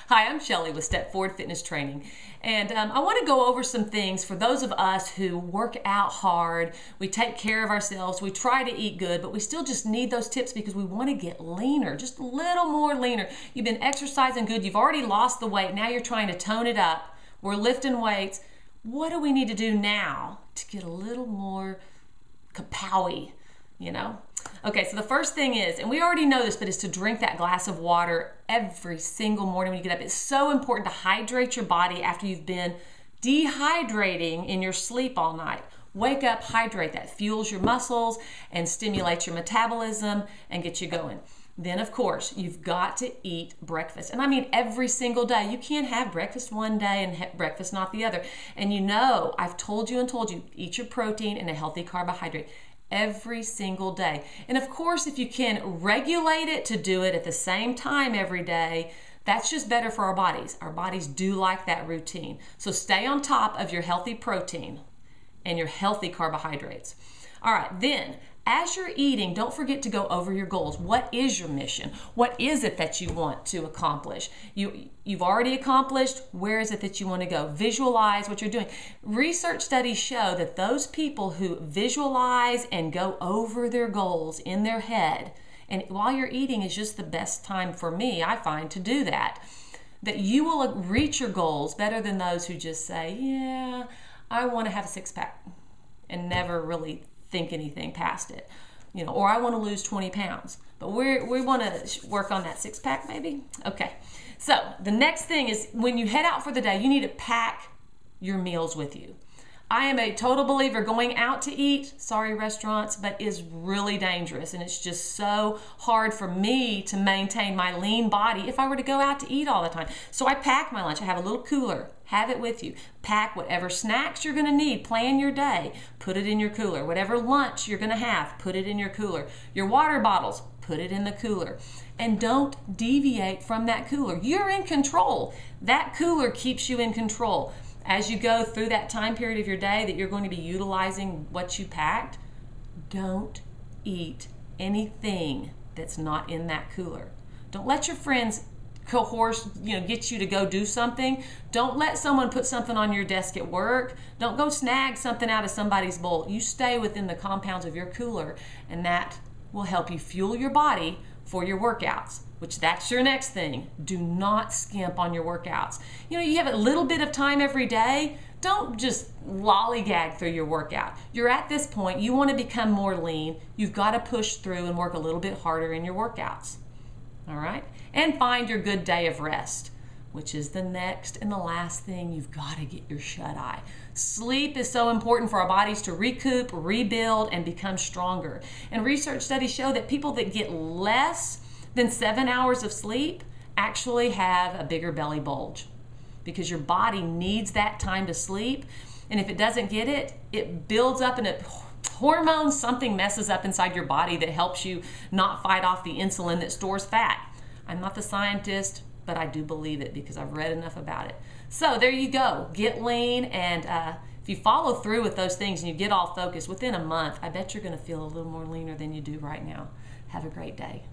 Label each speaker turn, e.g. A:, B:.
A: Hi, I'm Shelly with Step Forward Fitness Training, and I want to go over some things for those of us who work out hard, we take care of ourselves, we try to eat good, but we still just need those tips because we want to get leaner, just a little more leaner. You've been exercising good, you've already lost the weight, now you're trying to tone it up, we're lifting weights. What do we need to do now to get a little more kapowy, you know? Okay, so the first thing is, and we already know this, but is to drink that glass of water every single morning when you get up. It's so important to hydrate your body after you've been dehydrating in your sleep all night. Wake up, hydrate. That fuels your muscles and stimulates your metabolism and gets you going. Then, of course, you've got to eat breakfast. And I mean every single day. You can't have breakfast one day and breakfast not the other. And you know, I've told you, eat your protein and a healthy carbohydrate every single day. And of course, if you can regulate it to do it at the same time every day, that's just better for our bodies. Our bodies do like that routine. So stay on top of your healthy protein and your healthy carbohydrates. All right, then, as you're eating, don't forget to go over your goals. What is your mission? What is it that you want to accomplish? You've already accomplished. Where is it that you want to go? Visualize what you're doing. Research studies show that those people who visualize and go over their goals in their head, and while you're eating is just the best time for me, I find, to do that, that you will reach your goals better than those who just say, yeah, I want to have a six-pack, and never really think anything past it, you know, or I want to lose 20 pounds, but we want to work on that six-pack maybe. Okay, so the next thing is when you head out for the day, you need to pack your meals with you. I am a total believer going out to eat, sorry restaurants, but is really dangerous, and it's just so hard for me to maintain my lean body if I were to go out to eat all the time. So I pack my lunch. I have a little cooler. Have it with you. Pack whatever snacks you're going to need. Plan your day. Put it in your cooler. Whatever lunch you're going to have, put it in your cooler. Your water bottles, put it in the cooler. And don't deviate from that cooler. You're in control. That cooler keeps you in control. As you go through that time period of your day that you're going to be utilizing what you packed, don't eat anything that's not in that cooler. Don't let your friends coerce, get you to go do something. Don't let someone put something on your desk at work. Don't go snag something out of somebody's bowl. You stay within the compounds of your cooler, and that will help you fuel your body for your workouts, which that's your next thing. Do not skimp on your workouts. You have a little bit of time every day. Don't just lollygag through your workout. You're at this point, you want to become more lean. You've got to push through and work a little bit harder in your workouts. All right? And find your good day of rest, which is the next and the last thing. You've got to get your shut-eye. Sleep is so important for our bodies to recoup, rebuild, and become stronger. And research studies show that people that get less than 7 hours of sleep actually have a bigger belly bulge because your body needs that time to sleep. And if it doesn't get it, it builds up and hormones, something messes up inside your body that helps you not fight off the insulin that stores fat. I'm not the scientist, but I do believe it because I've read enough about it. So there you go. Get lean, and if you follow through with those things and you get all focused, within a month, I bet you're going to feel a little more leaner than you do right now. Have a great day.